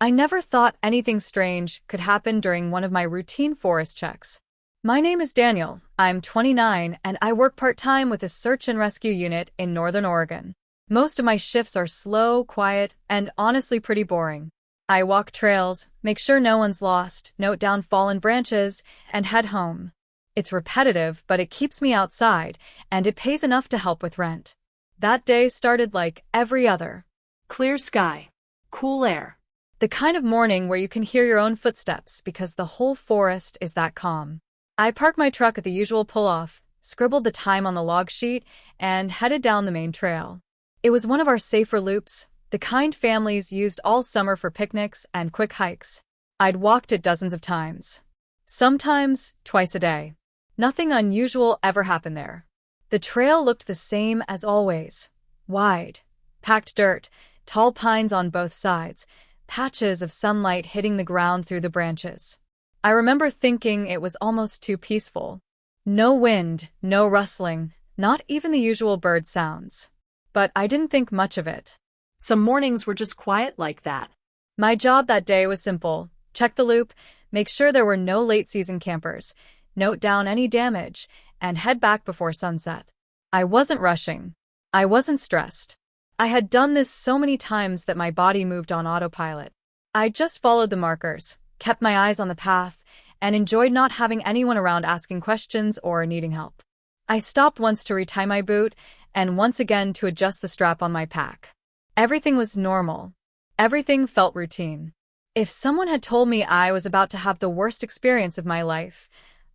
I never thought anything strange could happen during one of my routine forest checks. My name is Daniel, I'm 29, and I work part-time with a search and rescue unit in Northern Oregon. Most of my shifts are slow, quiet, and honestly pretty boring. I walk trails, make sure no one's lost, note down fallen branches, and head home. It's repetitive, but it keeps me outside, and it pays enough to help with rent. That day started like every other. Clear sky, cool air. The kind of morning where you can hear your own footsteps because the whole forest is that calm. I parked my truck at the usual pull-off, scribbled the time on the log sheet, and headed down the main trail. It was one of our safer loops, the kind families used all summer for picnics and quick hikes. I'd walked it dozens of times. Sometimes twice a day. Nothing unusual ever happened there. The trail looked the same as always. Wide, packed dirt, tall pines on both sides, patches of sunlight hitting the ground through the branches. I remember thinking it was almost too peaceful. No wind, no rustling, not even the usual bird sounds. But I didn't think much of it. Some mornings were just quiet like that. My job that day was simple. Check the loop, make sure there were no late-season campers, note down any damage, and head back before sunset. I wasn't rushing. I wasn't stressed. I had done this so many times that my body moved on autopilot. I just followed the markers, kept my eyes on the path, and enjoyed not having anyone around asking questions or needing help. I stopped once to retie my boot, and once again to adjust the strap on my pack. Everything was normal. Everything felt routine. If someone had told me I was about to have the worst experience of my life,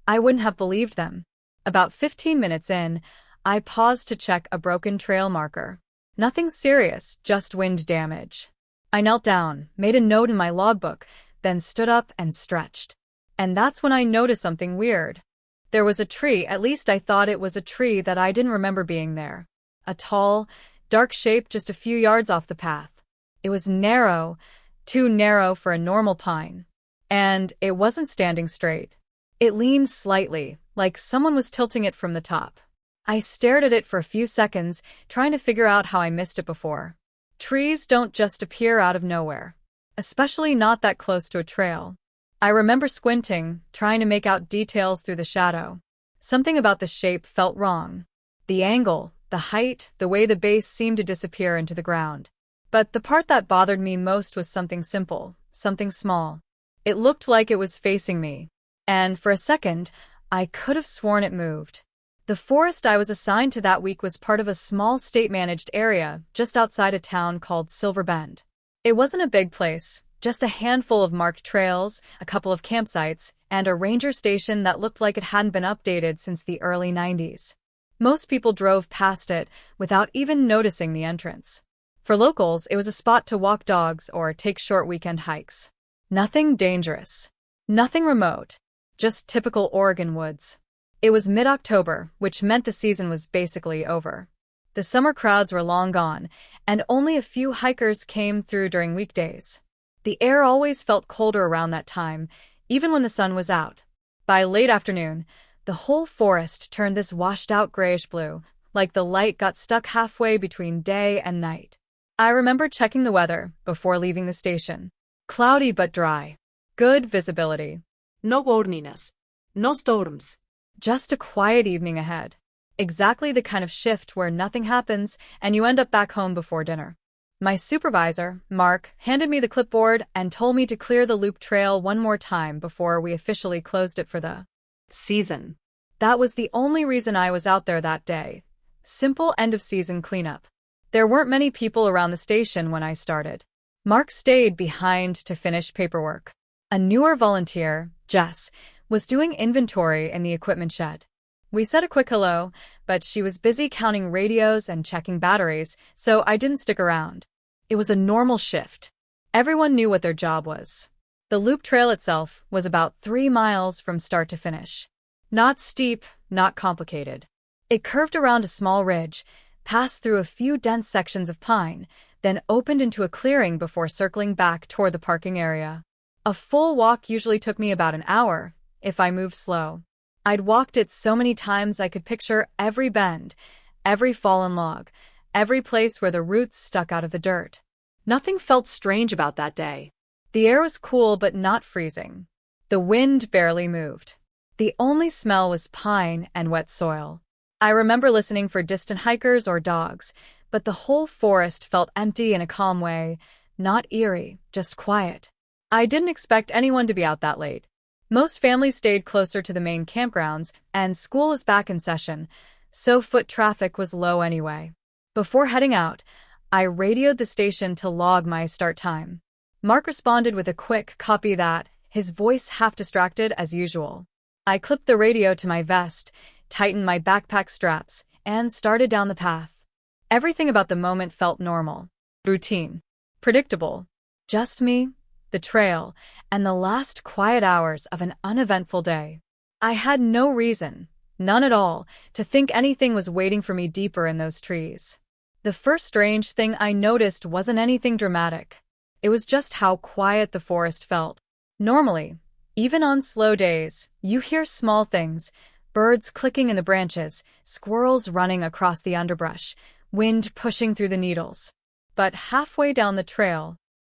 I wouldn't have believed them. About 15 minutes in, I paused to check a broken trail marker. Nothing serious, just wind damage. I knelt down, made a note in my logbook, then stood up and stretched. And that's when I noticed something weird. There was a tree, at least I thought it was a tree that I didn't remember being there. A tall, dark shape just a few yards off the path. It was narrow, too narrow for a normal pine. And it wasn't standing straight. It leaned slightly, like someone was tilting it from the top. I stared at it for a few seconds, trying to figure out how I missed it before. Trees don't just appear out of nowhere. Especially not that close to a trail. I remember squinting, trying to make out details through the shadow. Something about the shape felt wrong. The angle, the height, the way the base seemed to disappear into the ground. But the part that bothered me most was something simple, something small. It looked like it was facing me. And for a second, I could have sworn it moved. The forest I was assigned to that week was part of a small state-managed area just outside a town called Silver Bend. It wasn't a big place, just a handful of marked trails, a couple of campsites, and a ranger station that looked like it hadn't been updated since the early 90s. Most people drove past it without even noticing the entrance. For locals, it was a spot to walk dogs or take short weekend hikes. Nothing dangerous. Nothing remote. Just typical Oregon woods. It was mid-October, which meant the season was basically over. The summer crowds were long gone, and only a few hikers came through during weekdays. The air always felt colder around that time, even when the sun was out. By late afternoon, the whole forest turned this washed-out grayish-blue, like the light got stuck halfway between day and night. I remember checking the weather before leaving the station. Cloudy but dry. Good visibility. No cloudiness. No storms. Just a quiet evening ahead. Exactly the kind of shift where nothing happens and you end up back home before dinner. My supervisor, Mark, handed me the clipboard and told me to clear the loop trail one more time before we officially closed it for the season. That was the only reason I was out there that day. Simple end-of-season cleanup. There weren't many people around the station when I started. Mark stayed behind to finish paperwork. A newer volunteer, Jess, was doing inventory in the equipment shed. We said a quick hello, but she was busy counting radios and checking batteries, so I didn't stick around. It was a normal shift. Everyone knew what their job was. The loop trail itself was about 3 miles from start to finish. Not steep, not complicated. It curved around a small ridge, passed through a few dense sections of pine, then opened into a clearing before circling back toward the parking area. A full walk usually took me about an hour, if I moved slow. I'd walked it so many times I could picture every bend, every fallen log, every place where the roots stuck out of the dirt. Nothing felt strange about that day. The air was cool but not freezing. The wind barely moved. The only smell was pine and wet soil. I remember listening for distant hikers or dogs, but the whole forest felt empty in a calm way, not eerie, just quiet. I didn't expect anyone to be out that late. Most families stayed closer to the main campgrounds, and school was back in session, so foot traffic was low anyway. Before heading out, I radioed the station to log my start time. Mark responded with a quick copy that, his voice half distracted as usual. I clipped the radio to my vest, tightened my backpack straps, and started down the path. Everything about the moment felt normal, routine, predictable. Just me, the trail, and the last quiet hours of an uneventful day. I had no reason, none at all, to think anything was waiting for me deeper in those trees. The first strange thing I noticed wasn't anything dramatic. It was just how quiet the forest felt. Normally, even on slow days, you hear small things, birds clicking in the branches, squirrels running across the underbrush, wind pushing through the needles. But halfway down the trail,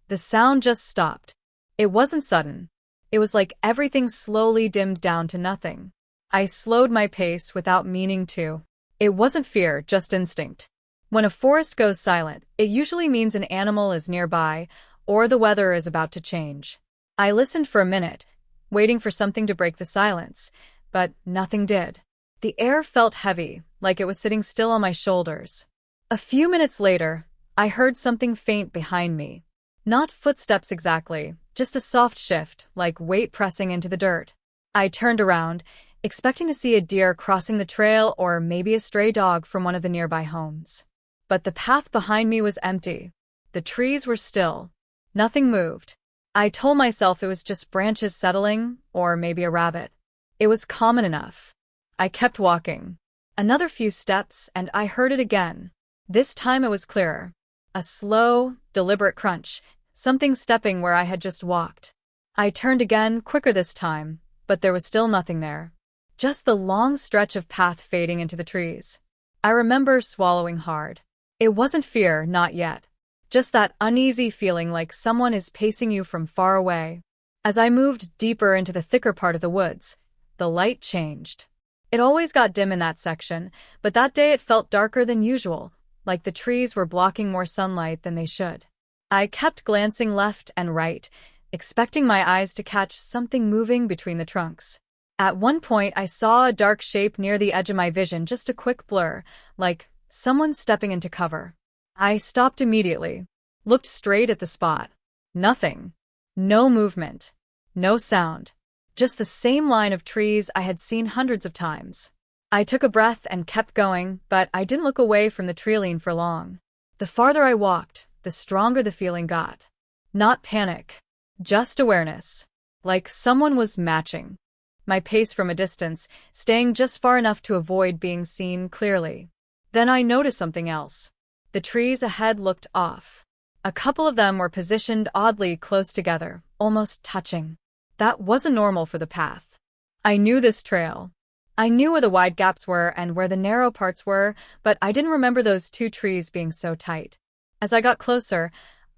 the sound just stopped. It wasn't sudden. It was like everything slowly dimmed down to nothing. I slowed my pace without meaning to. It wasn't fear, just instinct. When a forest goes silent, it usually means an animal is nearby or the weather is about to change. I listened for a minute, waiting for something to break the silence, but nothing did. The air felt heavy, like it was sitting still on my shoulders. A few minutes later, I heard something faint behind me. Not footsteps exactly, just a soft shift, like weight pressing into the dirt. I turned around, expecting to see a deer crossing the trail or maybe a stray dog from one of the nearby homes. But the path behind me was empty. The trees were still. Nothing moved. I told myself it was just branches settling, or maybe a rabbit. It was common enough. I kept walking. Another few steps, and I heard it again. This time it was clearer. A slow, deliberate crunch, something stepping where I had just walked. I turned again, quicker this time, but there was still nothing there. Just the long stretch of path fading into the trees. I remember swallowing hard. It wasn't fear, not yet. Just that uneasy feeling like someone is pacing you from far away. As I moved deeper into the thicker part of the woods, the light changed. It always got dim in that section, but that day it felt darker than usual, like the trees were blocking more sunlight than they should. I kept glancing left and right, expecting my eyes to catch something moving between the trunks. At one point, I saw a dark shape near the edge of my vision, just a quick blur, like someone stepping into cover. I stopped immediately, looked straight at the spot. Nothing. No movement. No sound. Just the same line of trees I had seen hundreds of times. I took a breath and kept going, but I didn't look away from the tree for long. The farther I walked, the stronger the feeling got. Not panic. Just awareness. Like someone was matching my pace from a distance, staying just far enough to avoid being seen clearly. Then I noticed something else. The trees ahead looked off. A couple of them were positioned oddly close together, almost touching. That wasn't normal for the path. I knew this trail. I knew where the wide gaps were and where the narrow parts were, but I didn't remember those two trees being so tight. As I got closer,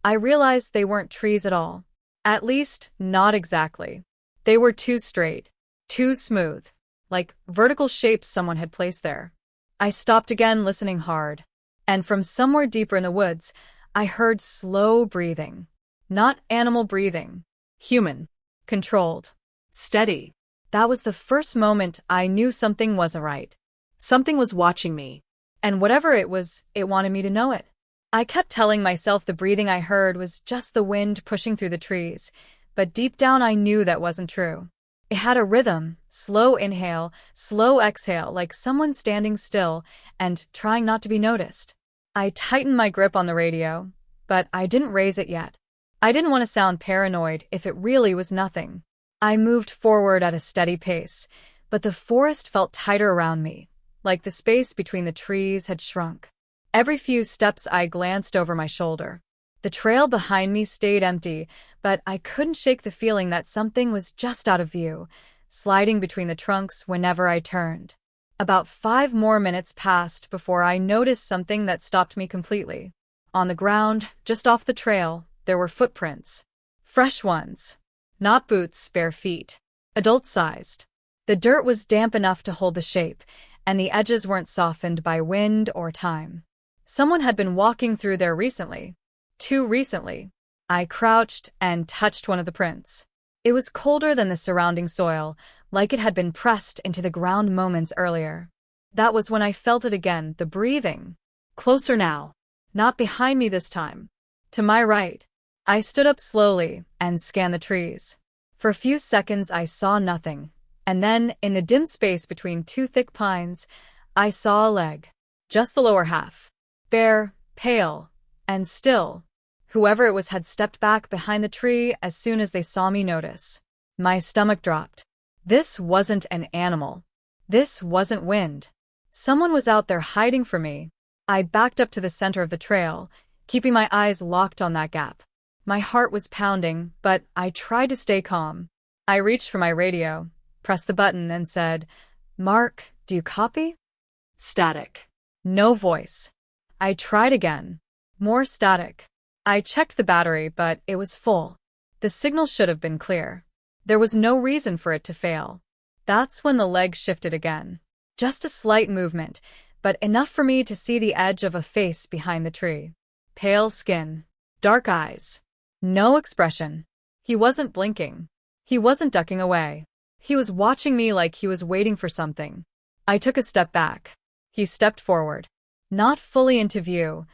I realized they weren't trees at all. At least, not exactly. They were too straight, too smooth, like vertical shapes someone had placed there. I stopped again, listening hard. And from somewhere deeper in the woods, I heard slow breathing. Not animal breathing. Human. Controlled. Steady. That was the first moment I knew something wasn't right. Something was watching me. And whatever it was, it wanted me to know it. I kept telling myself the breathing I heard was just the wind pushing through the trees, but deep down I knew that wasn't true. It had a rhythm, slow inhale, slow exhale, like someone standing still and trying not to be noticed. I tightened my grip on the radio, but I didn't raise it yet. I didn't want to sound paranoid if it really was nothing. I moved forward at a steady pace, but the forest felt tighter around me, like the space between the trees had shrunk. Every few steps I glanced over my shoulder. The trail behind me stayed empty, but I couldn't shake the feeling that something was just out of view, sliding between the trunks whenever I turned. About 5 more minutes passed before I noticed something that stopped me completely. On the ground, just off the trail, there were footprints. Fresh ones. Not boots, bare feet. Adult-sized. The dirt was damp enough to hold the shape, and the edges weren't softened by wind or time. Someone had been walking through there recently. Too recently. I crouched and touched one of the prints. It was colder than the surrounding soil, like it had been pressed into the ground moments earlier. That was when I felt it again, the breathing. Closer now. Not behind me this time. To my right. I stood up slowly and scanned the trees. For a few seconds I saw nothing, and then, in the dim space between two thick pines, I saw a leg. Just the lower half. Bare, pale, and still. Whoever it was had stepped back behind the tree as soon as they saw me notice. My stomach dropped. This wasn't an animal. This wasn't wind. Someone was out there hiding from me. I backed up to the center of the trail, keeping my eyes locked on that gap. My heart was pounding, but I tried to stay calm. I reached for my radio, pressed the button, and said, "Mark, do you copy?" Static. No voice. I tried again. More static. I checked the battery, but it was full. The signal should have been clear. There was no reason for it to fail. That's when the leg shifted again. Just a slight movement, but enough for me to see the edge of a face behind the tree. Pale skin. Dark eyes. No expression. He wasn't blinking. He wasn't ducking away. He was watching me like he was waiting for something. I took a step back. He stepped forward. Not fully into view,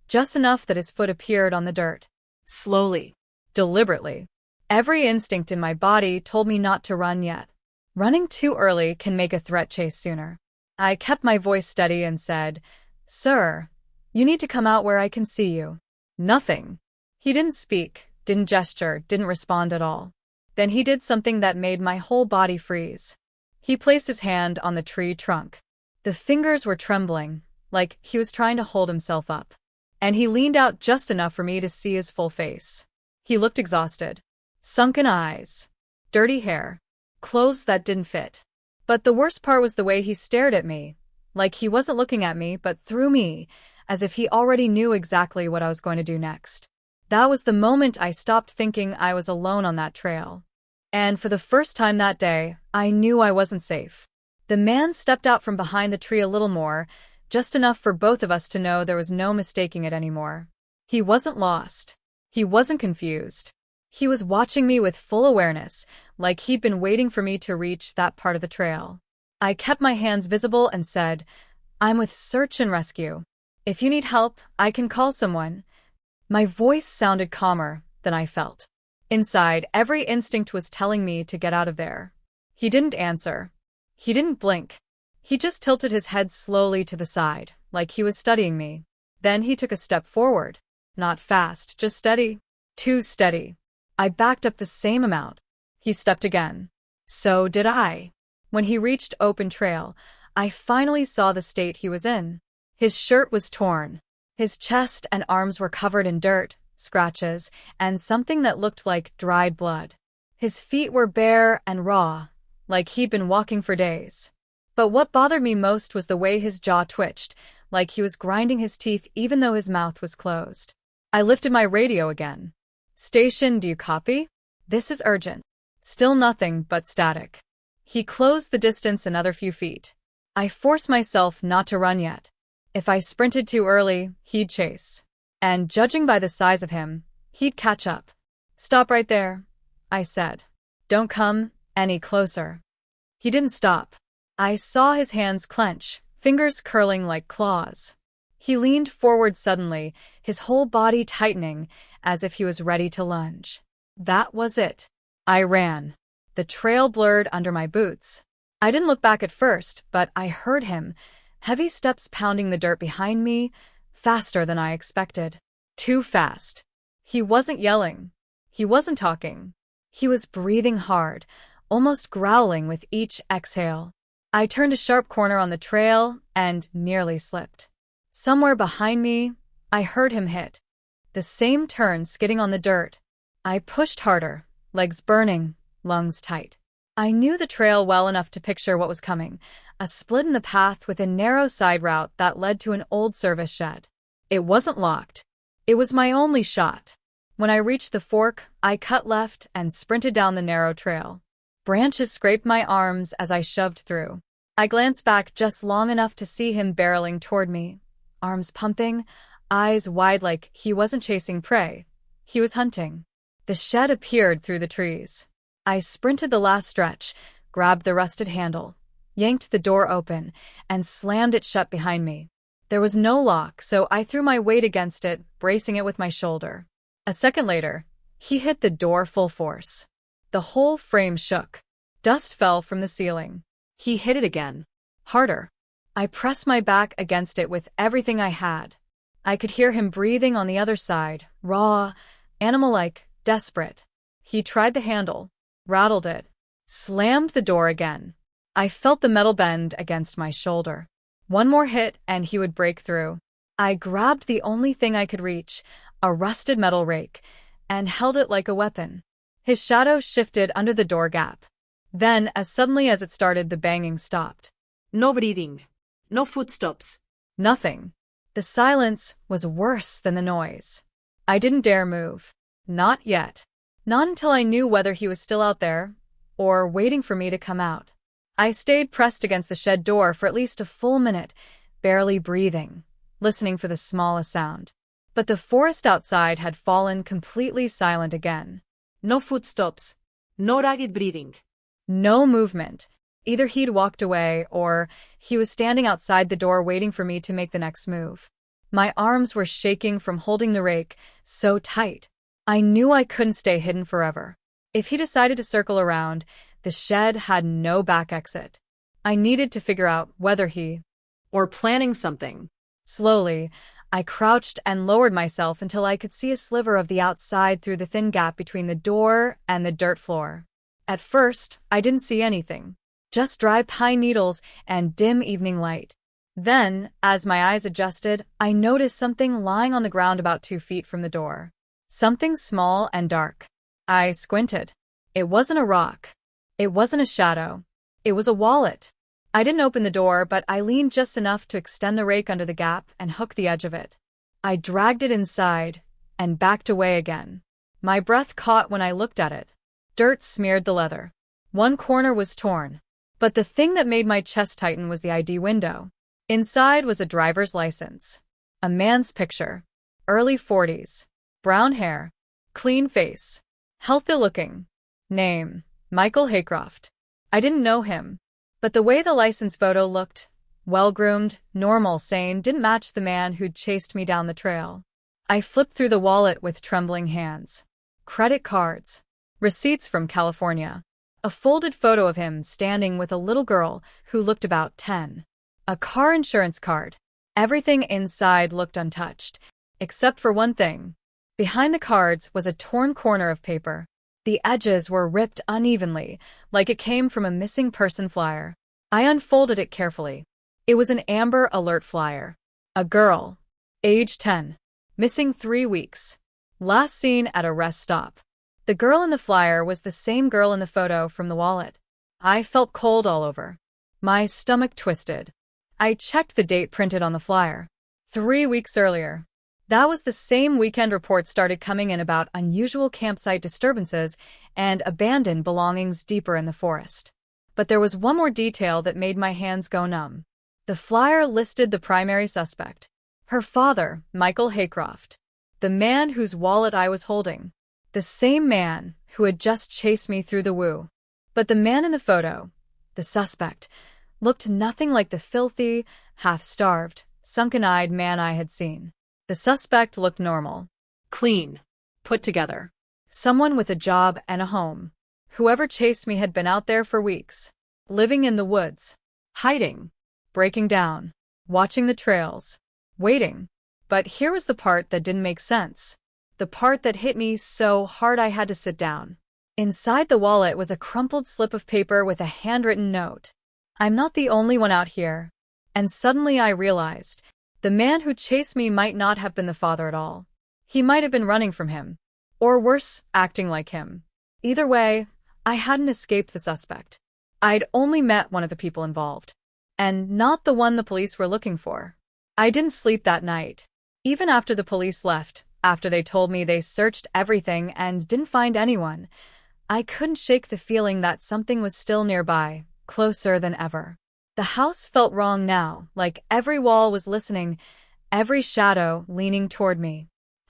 just enough that his foot appeared on the dirt. Slowly. Deliberately. Every instinct in my body told me not to run yet. Running too early can make a threat chase sooner. I kept my voice steady and said, "Sir, you need to come out where I can see you." Nothing. He didn't speak, didn't gesture, didn't respond at all. Then he did something that made my whole body freeze. He placed his hand on the tree trunk. The fingers were trembling, like he was trying to hold himself up. And he leaned out just enough for me to see his full face. He looked exhausted. Sunken eyes. Dirty hair. Clothes that didn't fit. But the worst part was the way he stared at me, like he wasn't looking at me but through me, as if he already knew exactly what I was going to do next. That was the moment I stopped thinking I was alone on that trail. And for the first time that day, I knew I wasn't safe. The man stepped out from behind the tree a little more, just enough for both of us to know there was no mistaking it anymore. He wasn't lost. He wasn't confused. He was watching me with full awareness, like he'd been waiting for me to reach that part of the trail. I kept my hands visible and said, "I'm with search and rescue. If you need help, I can call someone." My voice sounded calmer than I felt. Inside, every instinct was telling me to get out of there. He didn't answer. He didn't blink. He just tilted his head slowly to the side, like he was studying me. Then he took a step forward. Not fast, just steady. Too steady. I backed up the same amount. He stepped again. So did I. When he reached open trail, I finally saw the state he was in. His shirt was torn. His chest and arms were covered in dirt, scratches, and something that looked like dried blood. His feet were bare and raw, like he'd been walking for days. But what bothered me most was the way his jaw twitched, like he was grinding his teeth even though his mouth was closed. I lifted my radio again. "Station, do you copy? This is urgent." Still nothing but static. He closed the distance another few feet. I forced myself not to run yet. If I sprinted too early, he'd chase. And judging by the size of him, he'd catch up. "Stop right there," I said. "Don't come any closer." He didn't stop. I saw his hands clench, fingers curling like claws. He leaned forward suddenly, his whole body tightening, as if he was ready to lunge. That was it. I ran. The trail blurred under my boots. I didn't look back at first, but I heard him, heavy steps pounding the dirt behind me, faster than I expected. Too fast. He wasn't yelling. He wasn't talking. He was breathing hard, almost growling with each exhale. I turned a sharp corner on the trail and nearly slipped. Somewhere behind me, I heard him hit. The same turn skidding on the dirt. I pushed harder, legs burning, lungs tight. I knew the trail well enough to picture what was coming, a split in the path with a narrow side route that led to an old service shed. It wasn't locked. It was my only shot. When I reached the fork, I cut left and sprinted down the narrow trail. Branches scraped my arms as I shoved through. I glanced back just long enough to see him barreling toward me, arms pumping, eyes wide like he wasn't chasing prey. He was hunting. The shed appeared through the trees. I sprinted the last stretch, grabbed the rusted handle, yanked the door open, and slammed it shut behind me. There was no lock, so I threw my weight against it, bracing it with my shoulder. A second later, he hit the door full force. The whole frame shook. Dust fell from the ceiling. He hit it again. Harder. I pressed my back against it with everything I had. I could hear him breathing on the other side, raw, animal-like, desperate. He tried the handle, rattled it, slammed the door again. I felt the metal bend against my shoulder. One more hit and he would break through. I grabbed the only thing I could reach, a rusted metal rake, and held it like a weapon. His shadow shifted under the door gap. Then, as suddenly as it started, the banging stopped. No breathing. No footsteps. Nothing. The silence was worse than the noise. I didn't dare move. Not yet. Not until I knew whether he was still out there, or waiting for me to come out. I stayed pressed against the shed door for at least a full minute, barely breathing, listening for the smallest sound. But the forest outside had fallen completely silent again. No footsteps. No ragged breathing. No movement. Either he'd walked away, or he was standing outside the door waiting for me to make the next move. My arms were shaking from holding the rake so tight. I knew I couldn't stay hidden forever. If he decided to circle around, the shed had no back exit. I needed to figure out whether he or planning something. Slowly, I crouched and lowered myself until I could see a sliver of the outside through the thin gap between the door and the dirt floor. At first, I didn't see anything, just dry pine needles and dim evening light. Then, as my eyes adjusted, I noticed something lying on the ground about 2 feet from the door. Something small and dark. I squinted. It wasn't a rock. It wasn't a shadow. It was a wallet. I didn't open the door, but I leaned just enough to extend the rake under the gap and hook the edge of it. I dragged it inside and backed away again. My breath caught when I looked at it. Dirt smeared the leather. One corner was torn. But the thing that made my chest tighten was the ID window. Inside was a driver's license. A man's picture. Early 40s. Brown hair. Clean face. Healthy looking. Name: Michael Haycroft. I didn't know him. But the way the license photo looked, well-groomed, normal, sane, didn't match the man who'd chased me down the trail. I flipped through the wallet with trembling hands. Credit cards. Receipts from California. A folded photo of him standing with a little girl who looked about 10. A car insurance card. Everything inside looked untouched, except for one thing. Behind the cards was a torn corner of paper. The edges were ripped unevenly, like it came from a missing person flyer. I unfolded it carefully. It was an Amber Alert flyer. A girl. Age 10. Missing 3 weeks. Last seen at a rest stop. The girl in the flyer was the same girl in the photo from the wallet. I felt cold all over. My stomach twisted. I checked the date printed on the flyer. 3 weeks earlier. That was the same weekend reports started coming in about unusual campsite disturbances and abandoned belongings deeper in the forest. But there was one more detail that made my hands go numb. The flyer listed the primary suspect. Her father, Michael Haycroft. The man whose wallet I was holding. The same man who had just chased me through the woo. But the man in the photo, the suspect, looked nothing like the filthy, half-starved, sunken-eyed man I had seen. The suspect looked normal. Clean. Put together. Someone with a job and a home. Whoever chased me had been out there for weeks. Living in the woods. Hiding. Breaking down. Watching the trails. Waiting. But here was the part that didn't make sense. The part that hit me so hard I had to sit down. Inside the wallet was a crumpled slip of paper with a handwritten note. I'm not the only one out here. And suddenly I realized, the man who chased me might not have been the father at all. He might have been running from him. Or worse, acting like him. Either way, I hadn't escaped the suspect. I'd only met one of the people involved. And not the one the police were looking for. I didn't sleep that night. Even after the police left, After they told me they searched everything and didn't find anyone, I couldn't shake the feeling that something was still nearby, closer than ever. The house felt wrong now, like every wall was listening, every shadow leaning toward me.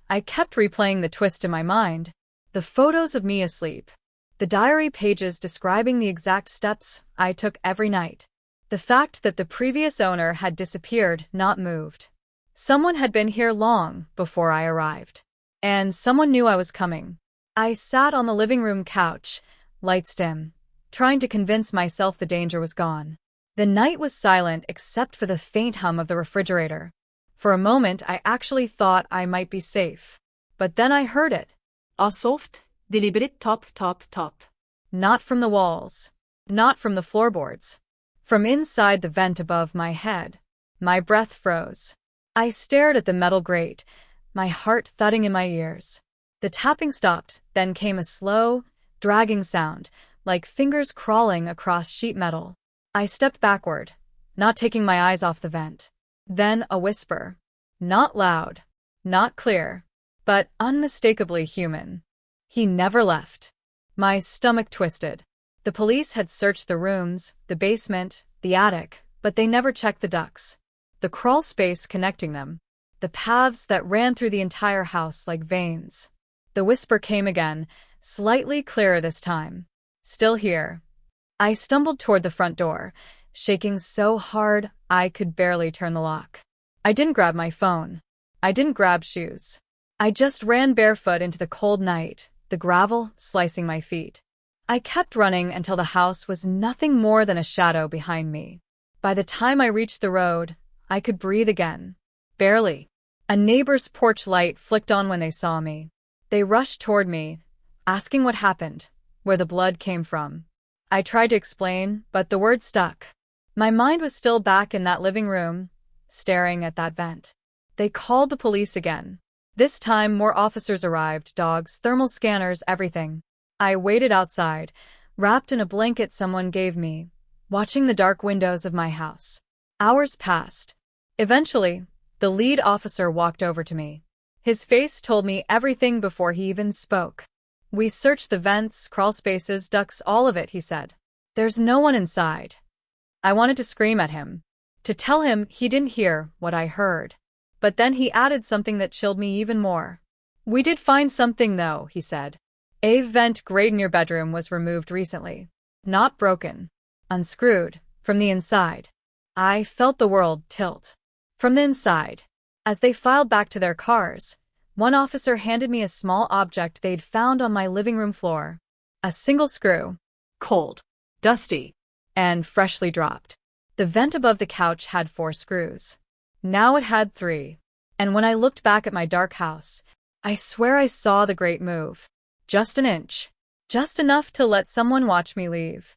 I kept replaying the twist in my mind. The photos of me asleep. The diary pages describing the exact steps I took every night. The fact that the previous owner had disappeared, not moved. Someone had been here long before I arrived. And someone knew I was coming. I sat on the living room couch, lights dim, trying to convince myself the danger was gone. The night was silent except for the faint hum of the refrigerator. For a moment, I actually thought I might be safe. But then I heard it. A soft, deliberate top, top, top. Not from the walls. Not from the floorboards. From inside the vent above my head. My breath froze. I stared at the metal grate, my heart thudding in my ears. The tapping stopped, then came a slow, dragging sound, like fingers crawling across sheet metal. I stepped backward, not taking my eyes off the vent. Then a whisper. Not loud, not clear, but unmistakably human. He never left. My stomach twisted. The police had searched the rooms, the basement, the attic, but they never checked the ducts. The crawl space connecting them. The paths that ran through the entire house like veins. The whisper came again, slightly clearer this time. Still here. I stumbled toward the front door, shaking so hard I could barely turn the lock. I didn't grab my phone. I didn't grab shoes. I just ran barefoot into the cold night, the gravel slicing my feet. I kept running until the house was nothing more than a shadow behind me. By the time I reached the road, I could breathe again. Barely. A neighbor's porch light flicked on when they saw me. They rushed toward me, asking what happened, where the blood came from. I tried to explain, but the words stuck. My mind was still back in that living room, staring at that vent. They called the police again. This time, more officers arrived, dogs, thermal scanners, everything. I waited outside, wrapped in a blanket someone gave me, watching the dark windows of my house. Hours passed. Eventually, the lead officer walked over to me. His face told me everything before he even spoke. We searched the vents, crawl spaces, ducts, all of it, he said. There's no one inside. I wanted to scream at him, to tell him he didn't hear what I heard. But then he added something that chilled me even more. We did find something though, he said. A vent grate in your bedroom was removed recently. Not broken. Unscrewed. From the inside. I felt the world tilt. From the inside. As they filed back to their cars, one officer handed me a small object they'd found on my living room floor. A single screw. Cold. Dusty. And freshly dropped. The vent above the couch had 4 screws. Now it had 3. And when I looked back at my dark house, I swear I saw the grate move. Just an inch. Just enough to let someone watch me leave.